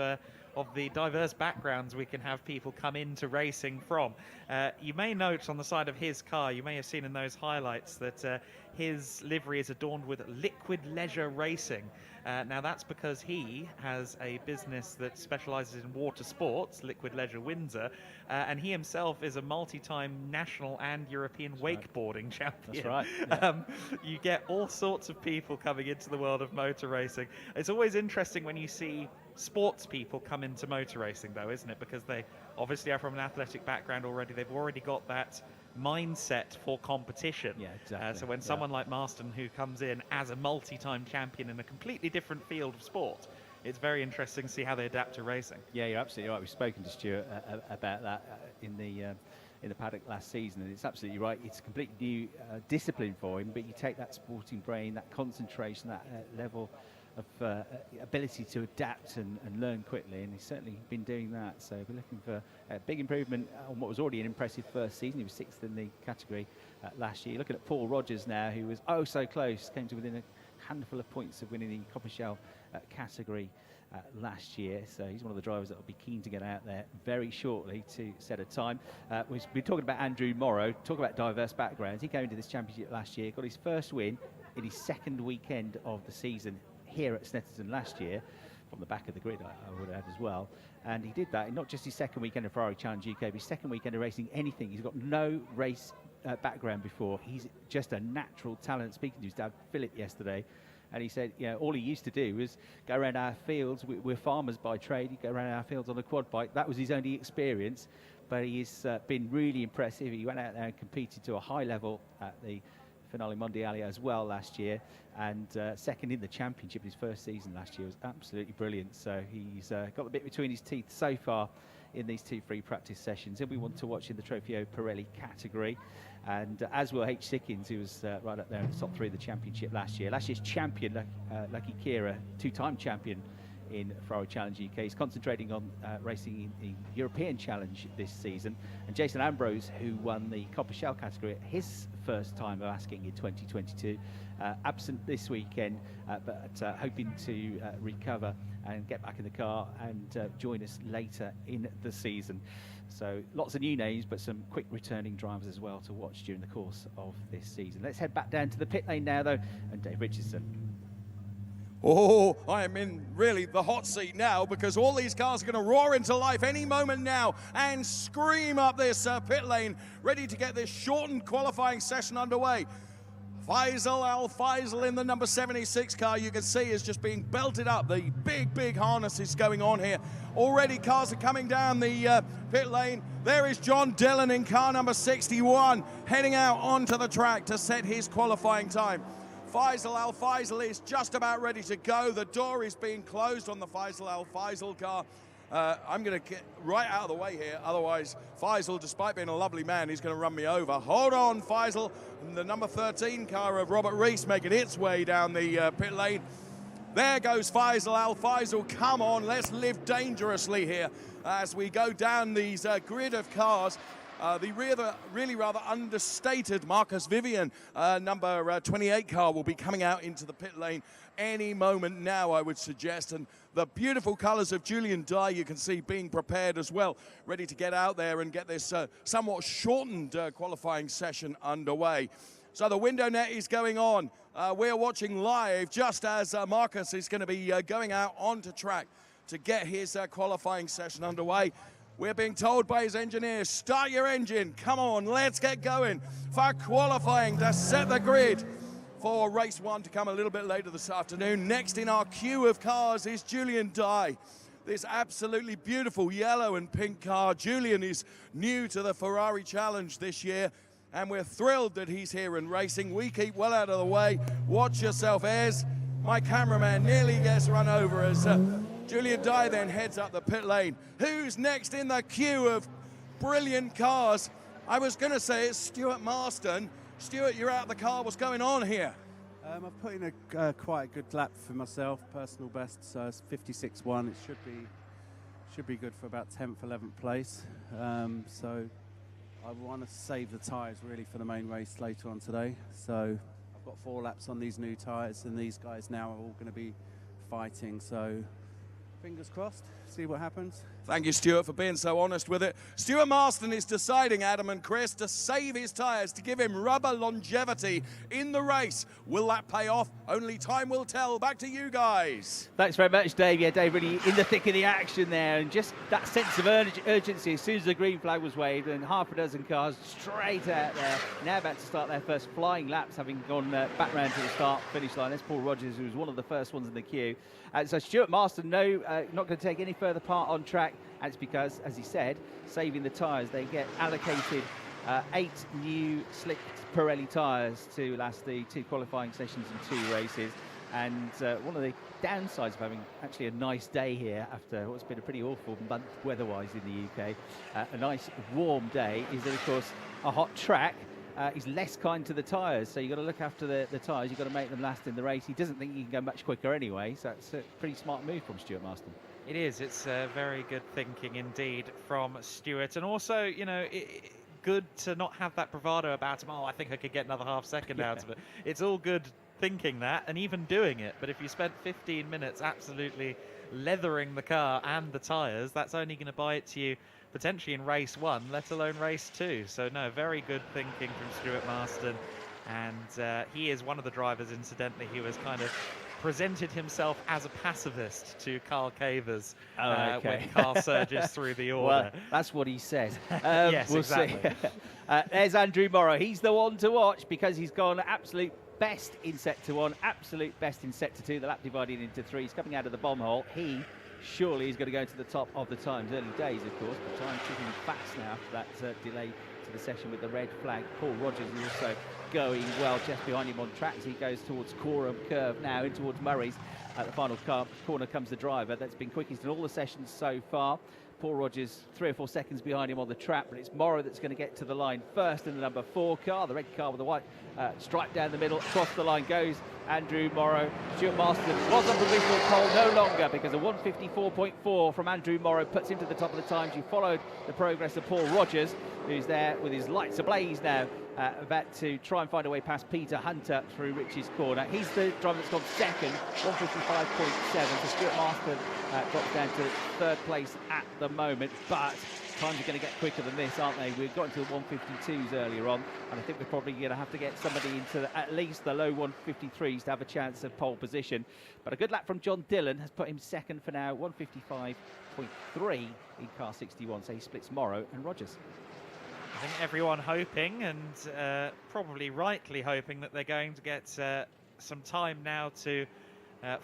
of the diverse backgrounds we can have people come into racing from. You may note on the side of his car, you may have seen in those highlights that his livery is adorned with Liquid Leisure Racing. Now that's because he has a business that specialises in water sports, Liquid Leisure Windsor, and he himself is a multi-time national and European wakeboarding champion. That's right. Yeah. You get all sorts of people coming into the world of motor racing. It's always interesting when you see sports people come into motor racing, though, isn't it? Because they obviously are from an athletic background already. They've already got that mindset for competition. Yeah, exactly. So when someone like Marston, who comes in as a multi-time champion in a completely different field of sport, it's very interesting to see how they adapt to racing. Yeah, you're absolutely right. We've spoken to Stuart about that in the paddock last season, and it's absolutely right. It's a completely new discipline for him, but you take that sporting brain, that concentration, that level of ability to adapt and learn quickly, and he's certainly been doing that. So we're looking for a big improvement on what was already an impressive first season. He was 6th in the category last year. Looking at Paul Rogers now, who was oh so close, came to within a handful of points of winning the Coppa Shell category last year. So he's one of the drivers that will be keen to get out there very shortly to set a time. We've been talking about Andrew Morrow, talk about diverse backgrounds. He came into this championship last year, got his first win in his second weekend of the season here at Snetterton last year, from the back of the grid, I would add as well. And he did that in not just his second weekend of Ferrari Challenge UK, but his second weekend of racing anything. He's got no race background before. He's just a natural talent. Speaking to his dad, Philip, yesterday, and he said, you know, all he used to do was go around our fields. We're farmers by trade. He'd go around our fields on a quad bike. That was his only experience, but he's been really impressive. He went out there and competed to a high level at the Finale Mondiale as well last year, and second in the championship his first season last year. Was absolutely brilliant. So he's got the bit between his teeth so far in these 2 free practice sessions. He'll be one to watch in the Trofeo Pirelli category, and as will H. Sickens, who was right up there in the top 3 of the championship last year. Last year's champion, Lucky Kira, 2-time champion in Ferrari Challenge UK. He's concentrating on racing in the European Challenge this season. And Jason Ambrose, who won the Coppa Shell category, his first time of asking in 2022, absent this weekend, but hoping to recover and get back in the car and join us later in the season. So lots of new names, but some quick returning drivers as well to watch during the course of this season. Let's head back down to the pit lane now, though, and Dave Richardson. Oh, I am in really the hot seat now, because all these cars are going to roar into life any moment now and scream up this pit lane, ready to get this shortened qualifying session underway. Faisal Al-Faisal in the number 76 car, you can see, is just being belted up. The big harness is going on here. Already cars are coming down the pit lane. There is John Dillon in car number 61, heading out onto the track to set his qualifying time. Faisal Al-Faisal is just about ready to go. The door is being closed on the Faisal Al-Faisal car. I'm going to get right out of the way here, otherwise Faisal, despite being a lovely man, he's going to run me over. Hold on, Faisal. And the number 13 car of Robert Rees making its way down the pit lane. There goes Faisal Al-Faisal. Come on, let's live dangerously here as we go down these grid of cars. The really rather understated Marcus Vivian, number 28 car, will be coming out into the pit lane any moment now, I would suggest. And the beautiful colours of Julian Dye, you can see, being prepared as well, ready to get out there and get this somewhat shortened qualifying session underway. So the window net is going on. We're watching live just as Marcus is going to be going out onto track to get his qualifying session underway. We're being told by his engineer, start your engine. Come on, let's get going for qualifying to set the grid for race 1 to come a little bit later this afternoon. Next in our queue of cars is Julian Dye. This absolutely beautiful yellow and pink car. Julian is new to the Ferrari Challenge this year, and we're thrilled that he's here and racing. We keep well out of the way. Watch yourself, Ez. My cameraman nearly gets run over as Julian Dye then heads up the pit lane. Who's next in the queue of brilliant cars? I was going to say it's Stuart Marston. Stuart, you're out of the car. What's going on here? I've put in a quite a good lap for myself, personal best, so it's 56.1. It should be good for about 10th, 11th place. So I want to save the tyres really for the main race later on today. So I've got 4 laps on these new tyres, and these guys now are all going to be fighting. So fingers crossed, see what happens. Thank you, Stuart, for being so honest with it. Stuart Marston is deciding, Adam and Chris, to save his tyres to give him rubber longevity in the race. Will that pay off? Only time will tell. Back to you guys. Thanks very much, Dave. Yeah, Dave really in the thick of the action there, and just that sense of urgency as soon as the green flag was waved, and half a dozen cars straight out there, now about to start their first flying laps, having gone back round to the start-finish line. That's Paul Rogers, who was one of the first ones in the queue. So Stuart Marston, no, not going to take any further part on track. And it's because, as he said, saving the tyres, they get allocated 8 new slick Pirelli tyres to last the 2 qualifying sessions and 2 races. And one of the downsides of having actually a nice day here after what's been a pretty awful month weather-wise in the UK, a nice warm day, is that, of course, a hot track is less kind to the tyres. So you've got to look after the tyres, you've got to make them last in the race. He doesn't think he can go much quicker anyway, so it's a pretty smart move from Stuart Marston. It is. It's very good thinking indeed from Stuart. And also, you know, good to not have that bravado about him. Oh, I think I could get another half second out of it. It's all good thinking that and even doing it. But if you spent 15 minutes absolutely leathering the car and the tyres, that's only going to buy it to you potentially in race 1, let alone race 2. So, no, very good thinking from Stuart Marston. And he is one of the drivers, incidentally, who has kind of presented himself as a pacifist to Carl Cavers when Carl surges through the order. Well, that's what he says. Yes, we'll exactly. See. There's Andrew Morrow. He's the one to watch because he's gone absolute best in sector 1, absolute best in sector 2. The lap divided into 3. He's coming out of the bomb hole. He surely is going to go to the top of the times. Early days, of course, but time ticking fast now after that delay to the session with the red flag. Paul Rogers is also going well just behind him on track as he goes towards Coram Curve now in towards Murray's. At the final corner comes the driver that's been quickest in all the sessions so far. Paul Rogers 3 or 4 seconds behind him on the track, but it's Morrow that's going to get to the line first in the number 4 car, the red car with the white stripe down the middle. Across the line goes Andrew Morrow. Stuart Marston was on provisional pole, no longer, because a 154.4 from Andrew Morrow puts him to the top of the times. You followed the progress of Paul Rogers, who's there with his lights ablaze now, about to try and find a way past Peter Hunter through Rich's corner. He's the driver that's gone second, 155.7. So Stuart Marston drops down to 3rd place at the moment, but times are going to get quicker than this, aren't they? We've got into the 152s earlier on, and I think we're probably going to have to get somebody into at least the low 153s to have a chance of pole position. But a good lap from John Dillon has put him second for now, 155.3 in car 61. So he splits Morrow and Rogers. I think everyone hoping, and probably rightly hoping, that they're going to get some time now to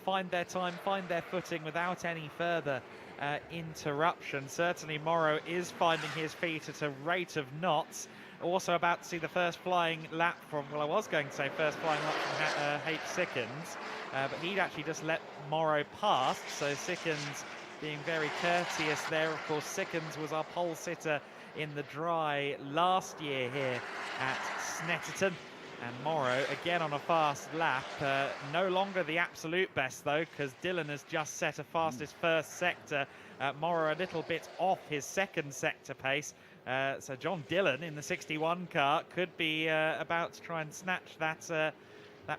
find their time, find their footing without any further interruption. Certainly Morrow is finding his feet at a rate of knots. Also about to see the first flying lap from, well, I was going to say first flying lap from H. Sickens, but he'd actually just let Morrow past, so Sickens being very courteous there. Of course, Sickens was our pole sitter in the dry last year here at Snetterton. And Morrow again on a fast lap. No longer the absolute best though, because Dylan has just set a fastest first sector. Morrow a little bit off his second sector pace. So John Dillon in the 61 car could be about to try and snatch that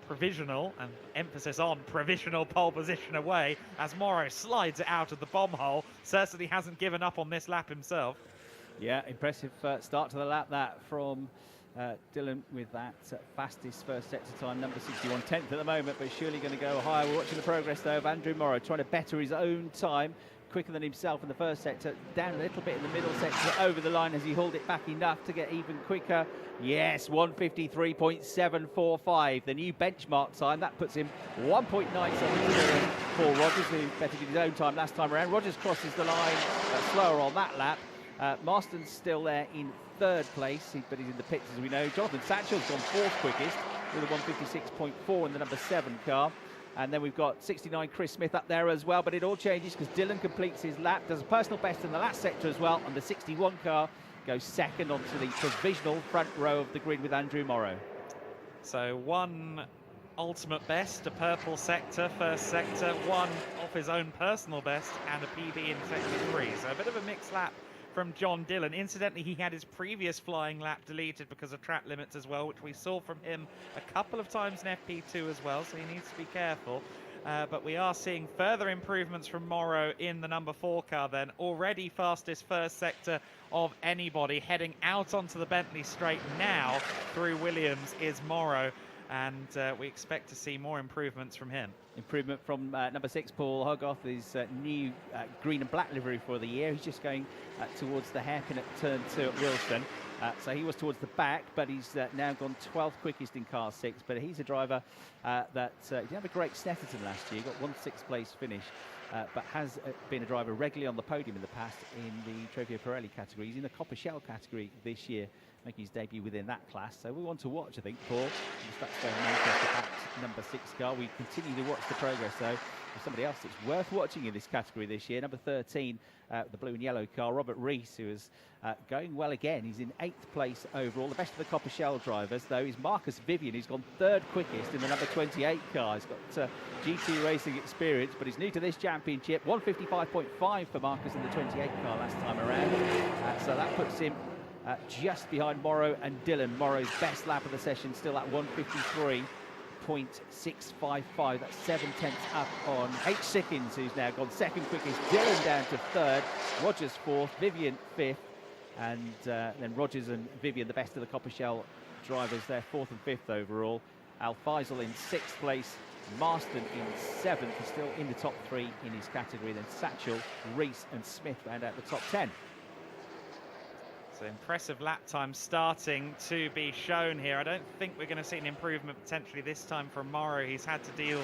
provisional, and emphasis on provisional, pole position away as Morrow slides it out of the bomb hole. Certainly hasn't given up on this lap himself. Yeah, impressive start to the lap that from Dylan with that fastest first sector time, number 61, 10th at the moment, but surely going to go higher. We're watching the progress though of Andrew Morrow trying to better his own time, quicker than himself in the first sector, down a little bit in the middle sector, over the line as he hauled it back enough to get even quicker. Yes, 1:53.745, the new benchmark time. That puts him 1.97 for Rogers, who bettered his own time last time around. Rogers crosses the line slower on that lap. Marston's still there in third place, but he's in the pits as we know. Jonathan Satchel's gone fourth quickest with a 1:56.4 in the number 7 car. And then we've got 69 Chris Smith up there as well, but it all changes because Dylan completes his lap, does a personal best in the last sector as well, and the 61 car goes second onto the provisional front row of the grid with Andrew Morrow. So one ultimate best, a purple sector, first sector, one off his own personal best, and a PB in sector 3. So a bit of a mixed lap from John Dillon. Incidentally, he had his previous flying lap deleted because of track limits as well, which we saw from him a couple of times in FP2 as well, so he needs to be careful. But we are seeing further improvements from Morrow in the number 4 car then. Already fastest first sector of anybody. Heading out onto the Bentley straight now through Williams is Morrow, and we expect to see more improvements from him. Improvement from number 6, Paul Hogarth, his new green and black livery for the year. He's just going towards the hairpin at turn 2 at Wilston. So he was towards the back, but he's now gone 12th quickest in car 6. But he's a driver that didn't have a great Snetterton last year. Got 1 6th place finish, but has been a driver regularly on the podium in the past in the Trofeo Pirelli category. He's in the Coppa Shell category this year, making his debut within that class. So we want to watch, I think, Paul. That's going back number 6 car. We continue to watch the progress, though, of somebody else that's worth watching in this category this year. Number 13, the blue and yellow car, Robert Rees, who is going well again. He's in 8th place overall. The best of the Coppa Shell drivers, though, is Marcus Vivian, who's gone 3rd quickest in the number 28 car. He's got GT racing experience, but he's new to this championship. 1:55.5 for Marcus in the 28 car last time around. So that puts him just behind Morrow and Dylan. Morrow's best lap of the session still at 1:53.655. That's 7/10 up on H. Sickens, who's now gone 2nd quickest. Dylan down to 3rd. Rogers 4th. Vivian 5th. And then Rogers and Vivian, the best of the Coppa Shell drivers, they're 4th and 5th overall. Al Faisal in 6th place. Marston in 7th. He's still in the top 3 in his category. Then Satchel, Rees and Smith round out the top 10. So impressive lap time starting to be shown here. I don't think we're going to see an improvement potentially this time from Morrow. He's had to deal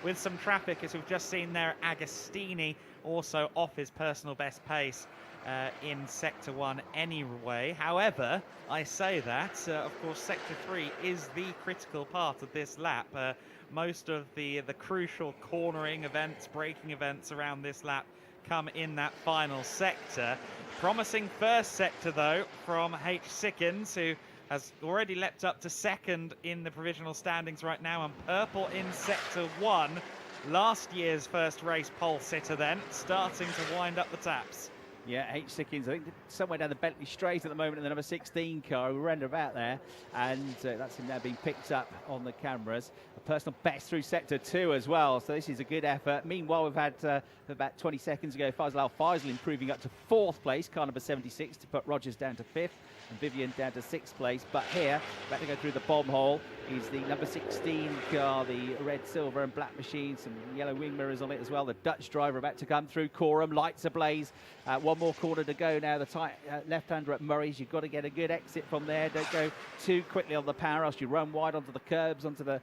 with some traffic, as we've just seen there. Agostini also off his personal best pace in Sector 1 anyway. However, I say that, of course, Sector 3 is the critical part of this lap. Most of the crucial cornering events, braking events around this lap come in that final sector. Promising first sector, though, from H. Sickens, who has already leapt up to 2nd in the provisional standings right now, and purple in Sector 1. Last year's first race pole sitter then, starting to wind up the taps. Yeah, H. Sickens, I think somewhere down the Bentley Straight at the moment in the number 16 car. We're round about there, and that's him now being picked up on the cameras. A personal best through Sector 2 as well, so this is a good effort. Meanwhile, we've had about 20 seconds ago, Faisal Al Faisal improving up to 4th place, car number 76, to put Rogers down to 5th, and Vivian down to 6th place. But here, about to go through the bomb hole, is the number 16 car, the red, silver and black machine, some yellow wing mirrors on it as well. The Dutch driver about to come through Coram, lights ablaze. One more corner to go now. The tight left-hander at Murray's. You've got to get a good exit from there. Don't go too quickly on the power, else you run wide onto the curbs, onto the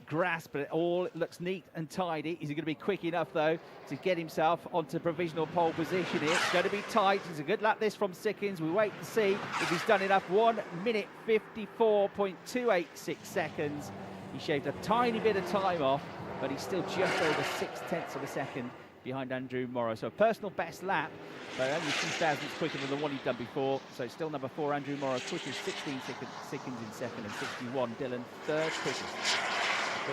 grass, but it all looks neat and tidy. Is he going to be quick enough, though, to get himself onto provisional pole position here? It's going to be tight. It's a good lap this from Sickins. We wait to see if he's done enough. 1 minute 54.286 seconds. He shaved a tiny bit of time off, but he's still just over 6/10 of a second behind Andrew Morrow. So a personal best lap, but only 2 thousandths quicker than the one he'd done before. So it's still number 4, Andrew Morrow, quickest, 16 Sickins in second, and 61 Dillon, third quickest.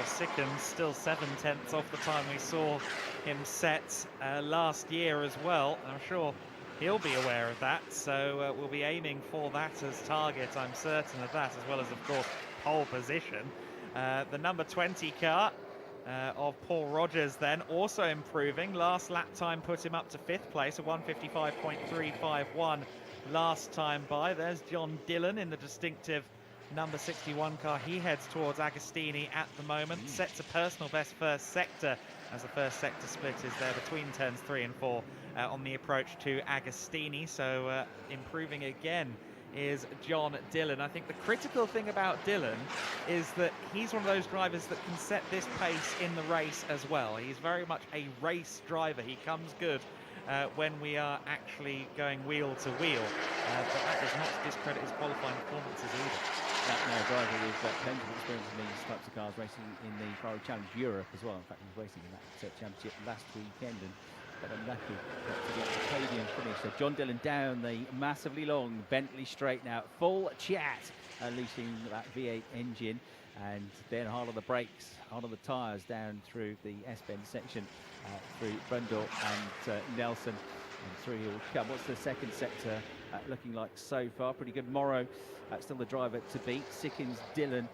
Sickins still 7/10 off the time we saw him set last year as well. I'm sure he'll be aware of that, so we'll be aiming for that as target. I'm certain of that, as well as, of course, pole position. The number 20 car of Paul Rogers then also improving. Last lap time put him up to 5th place, a 1:55.351 last time by. There's John Dillon in the distinctive number 61 car. He heads towards Agostini at the moment. Sets a personal best first sector, as the first sector split is there between turns 3 and 4 on the approach to Agostini. So improving again is John Dillon. I think the critical thing about Dillon is that he's one of those drivers that can set this pace in the race as well. He's very much a race driver. He comes good when we are actually going wheel to wheel. But that does not discredit his qualifying performances either. That now driver with plenty of experience in these types of cars, racing in the Ferrari Challenge Europe as well. In fact, he was racing in that championship last weekend and got unlucky to get the podium finish. So John Dillon down the massively long Bentley straight now. Full chat, unleashing that V8 engine, and then hard on the brakes, hard on the tyres down through the S-bend section, through Brundle and Nelson. And through he'll come. What's the second sector looking like so far? Pretty good. Morrow still the driver to beat. Sickins, Dillon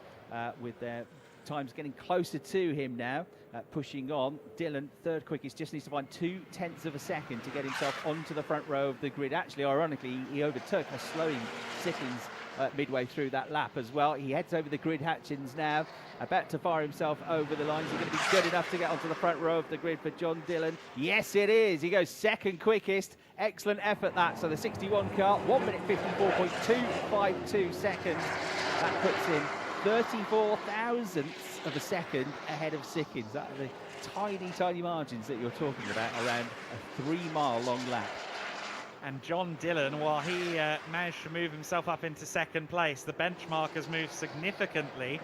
with their times getting closer to him now, pushing on. Dillon, third quickest, just needs to find 2/10 of a second to get himself onto the front row of the grid. Actually, ironically, he overtook a slowing Sickins midway through that lap as well. He heads over the grid hatchings now, about to fire himself over the lines. He's going to be good enough to get onto the front row of the grid for John Dillon. Yes, it is. He goes second quickest. Excellent effort that. So the 61 car, 1 minute 54.252 seconds. That puts him 34 thousandths of a second ahead of Sickins. That are the tiny, tiny margins that you're talking about around a 3-mile long lap. And John Dillon, while he managed to move himself up into second place, the benchmark has moved significantly,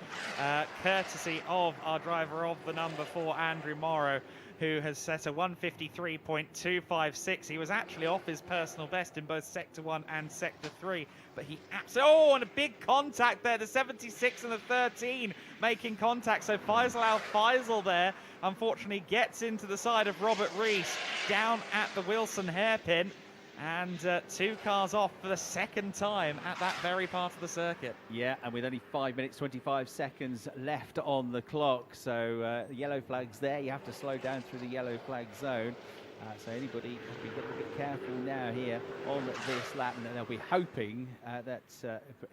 courtesy of our driver of the number 4, Andrew Morrow, who has set a 1:53.256. He was actually off his personal best in both Sector 1 and Sector 3, but he absolutely... Oh, and a big contact there, the 76 and the 13 making contact. So Faisal Al-Faisal there, unfortunately, gets into the side of Robert Rees down at the Wilson hairpin. And 2 cars off for the second time at that very part of the circuit. Yeah, and with only 5 minutes 25 seconds left on the clock, so yellow flags there. You have to slow down through the yellow flag zone. So anybody has to be a little bit careful now here on this lap, and they'll be hoping that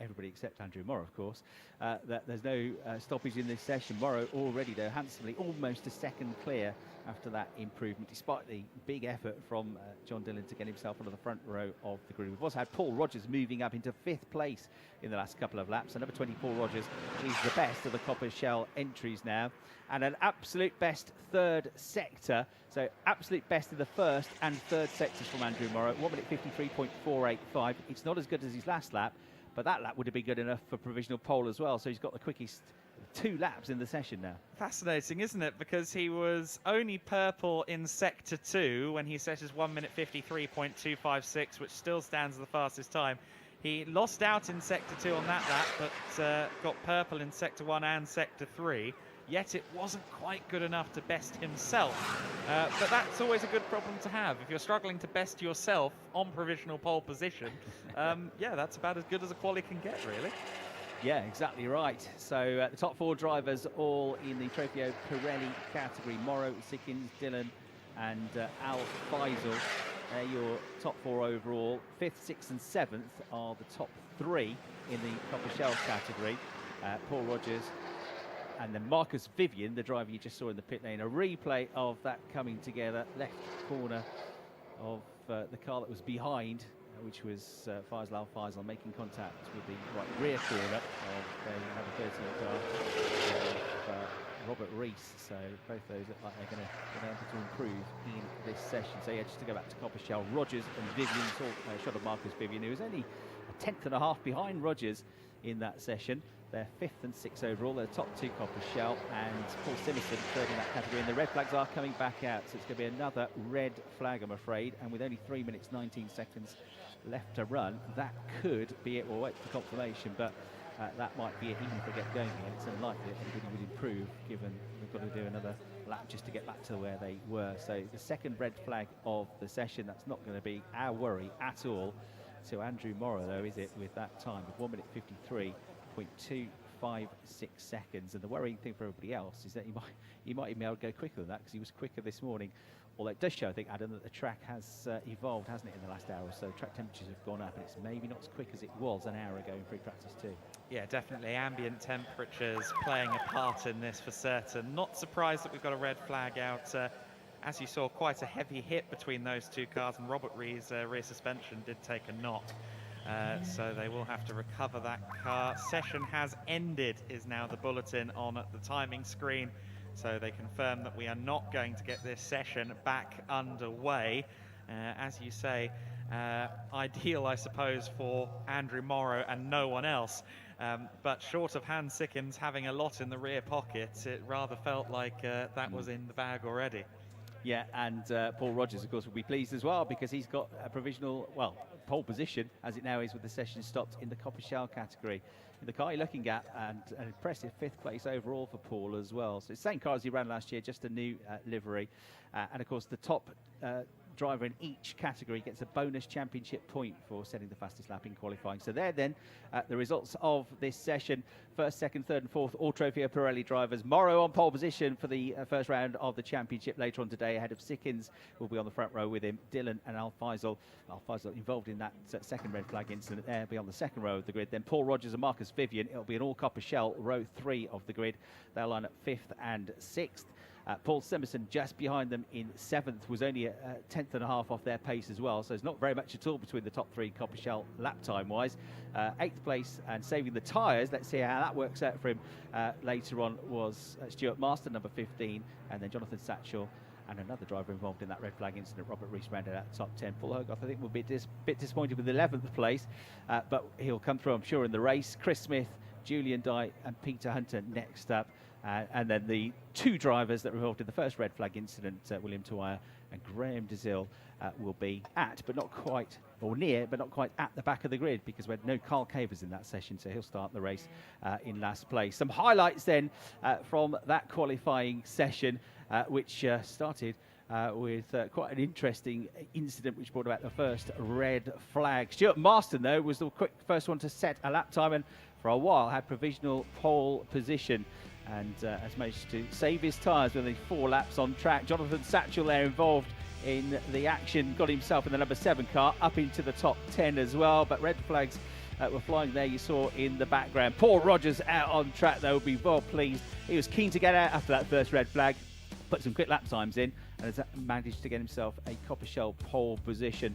everybody except Andrew Morrow, of course, that there's no stoppage in this session. Morrow already, though, handsomely almost a second clear after that improvement, despite the big effort from John Dillon to get himself onto the front row of the grid. We've also had Paul Rogers moving up into 5th place in the last couple of laps. So number 20, Paul Rogers, is the best of the Coppa Shell entries now. And an absolute best third sector. So absolute best in the first and third sectors from Andrew Morrow. 1 minute 53.485. It's not as good as his last lap, but that lap would have been good enough for provisional pole as well. So he's got the quickest 2 laps in the session now. Fascinating, isn't it? Because he was only purple in Sector 2 when he set his 1 minute 53.256, which still stands the fastest time. He lost out in Sector 2 on that lap, but got purple in Sector 1 and Sector 3. Yet it wasn't quite good enough to best himself. But that's always a good problem to have. If you're struggling to best yourself on provisional pole position, yeah, that's about as good as a quali can get, really. Yeah, exactly right. So the top 4 drivers all in the Trofeo Pirelli category. Morrow, Sickins, Dillon and Al-Faisal. Your top 4 overall. 5th, 6th and 7th are the top 3 in the Coppa Shell category. Paul Rogers and then Marcus Vivian, the driver you just saw in the pit lane. A replay of that coming together, left corner of the car that was behind, which was Faisal Al Faisal making contact with the right rear corner of the number 13 car of Robert Rees. So both those look like they're going to be able to improve in this session. So yeah, just to go back to Coppa Shell, Rogers and Vivian saw a shot of Marcus Vivian, who was only a tenth and a half behind Rogers in that session. They're 5th and 6th overall. They're top 2 Coppa Shell, and Paul Simerson 3rd in that category. And the red flags are coming back out, so it's going to be another red flag, I'm afraid. And with only 3 minutes 19 seconds left to run, that could be it. We'll wait for confirmation, but that might be it even if they get going again. It's unlikely that anybody would improve, given they've got to do another lap just to get back to where they were. So the second red flag of the session, that's not going to be our worry at all. So Andrew Morrow, though, is it, with that time of 1 minute 53.256 seconds. And the worrying thing for everybody else is that he might even be able to go quicker than that, because he was quicker this morning. Although it does show, I think, Adam, that the track has evolved, hasn't it, in the last hour or so. Track temperatures have gone up, and it's maybe not as quick as it was an hour ago in free practice too. Yeah, definitely ambient temperatures playing a part in this for certain. Not surprised that we've got a red flag out. As you saw, quite a heavy hit between those two cars, and Robert Rees' rear suspension did take a knot. So they will have to recover that car. Session has ended is now the bulletin on the timing screen. So they confirm that we are not going to get this session back underway. As you say, ideal, I suppose, for Andrew Morrow and no one else. But short of Hans Sickens having a lot in the rear pockets, it rather felt like that was in the bag already. Yeah, and Paul Rogers, of course, will be pleased as well, because he's got a provisional, well, pole position, as it now is with the session stopped, in the Coppa Shell category. In the car you're looking at, and an impressive 5th place overall for Paul as well. So it's the same car as he ran last year, just a new livery. And of course, the top driver in each category gets a bonus championship point for setting the fastest lap in qualifying. So there then, the results of this session. 1st, 2nd, 3rd and 4th, all Trofeo Pirelli drivers. Morrow on pole position for the first round of the championship later on today, ahead of Sickens, will be on the front row with him. Dillon and Al Faisal involved in that second red flag incident there, be on the second row of the grid. Then Paul Rogers and Marcus Vivian, it'll be an all Coppa Shell row 3 of the grid. They'll line up 5th and 6th. Paul Simerson just behind them in 7th, was only a tenth and a half off their pace as well, so it's not very much at all between the top 3 Coppa Shell lap time wise. 8th place and saving the tyres, let's see how that works out for him later on, was Stuart Master, number 15, and then Jonathan Satchell and another driver involved in that red flag incident, Robert Rees, rounded out top 10. Paul Hogarth, I think, will be a bit disappointed with 11th place, but he'll come through, I'm sure, in the race. Chris Smith, Julian Dye and Peter Hunter next up. And then the 2 drivers that were involved in the first red flag incident, William Tuwaya and Graham DeZille, will be at, but not quite, or near, but not quite at the back of the grid, because we had no Carl Cavers in that session, so he'll start the race in last place. Some highlights then from that qualifying session, which started with quite an interesting incident which brought about the first red flag. Stuart Marston, though, was the quick first one to set a lap time, and for a while had provisional pole position, and has managed to save his tyres with only 4 laps on track. Jonathan Satchell there involved in the action, got himself in the number 7 car up into the top 10 as well, but red flags were flying there, you saw in the background. Paul Rogers out on track, though, will be well pleased. He was keen to get out after that first red flag, put some quick lap times in, and has managed to get himself a Coppa Shell pole position.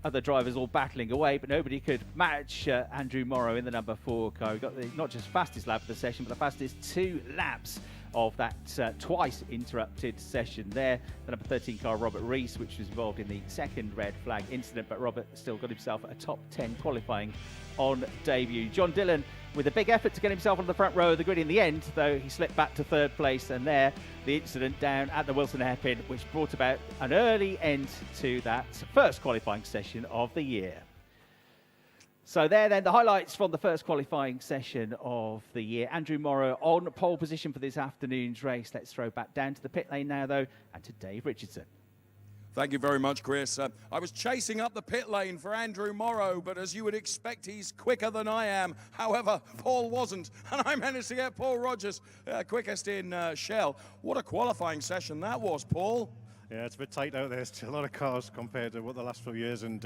Other drivers all battling away, but nobody could match Andrew Morrow in the number 4 car. He got the not just fastest lap of the session, but the fastest 2 laps of that twice interrupted session there. The number 13 car, Robert Rees, which was involved in the second red flag incident, but Robert still got himself a top 10 qualifying on debut. John Dillon with a big effort to get himself on the front row of the grid in the end, though he slipped back to 3rd place, and there the incident down at the Wilson hairpin, which brought about an early end to that first qualifying session of the year. So there then, the highlights from the first qualifying session of the year. Andrew Morrow on pole position for this afternoon's race. Let's throw back down to the pit lane now, though, and to Dave Richardson. Thank you very much, Chris. I was chasing up the pit lane for Andrew Morrow, but as you would expect, he's quicker than I am. However, Paul wasn't, and I managed to get Paul Rogers quickest in Shell. What a qualifying session that was, Paul. Yeah, it's a bit tight out there. Still a lot of cars compared to what the last few years, and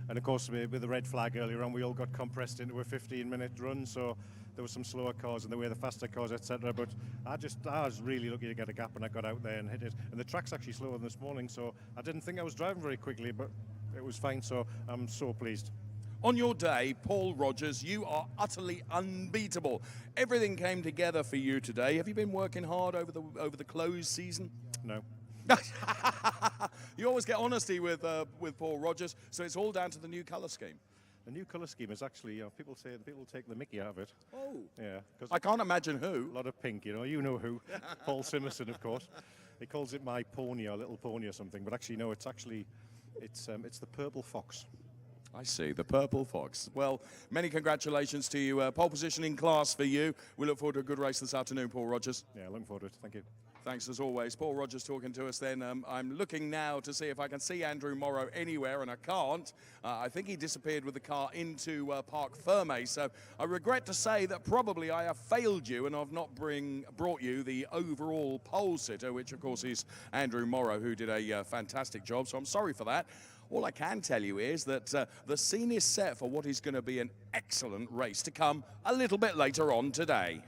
And of course, with the red flag earlier on, we all got compressed into a 15-minute run. So there were some slower cars and there were the faster cars, etc. But I was really lucky to get a gap, and I got out there and hit it. And the track's actually slower than this morning, so I didn't think I was driving very quickly, but it was fine. So I'm so pleased. On your day, Paul Rogers, you are utterly unbeatable. Everything came together for you today. Have you been working hard over the closed season? No. You always get honesty with Paul Rogers, so it's all down to the new colour scheme. The new colour scheme is actually, people take the mickey out of it. Oh. Yeah. 'Cause I can't imagine who. A lot of pink, you know who. Paul Simerson, of course. He calls it my pony or little pony or something, but actually no, it's the purple fox. I see, the Purple Fox. Well, many congratulations to you. Pole position in class for you. We look forward to a good race this afternoon, Paul Rogers. Yeah, looking forward to it. Thank you. Thanks as always. Paul Rogers talking to us then. I'm looking now to see if I can see Andrew Morrow anywhere, and I can't. I think he disappeared with the car into Parc Ferme, so I regret to say that probably I have failed you and I've not brought you the overall pole sitter, which of course is Andrew Morrow, who did a fantastic job, so I'm sorry for that. All I can tell you is that the scene is set for what is going to be an excellent race to come a little bit later on today.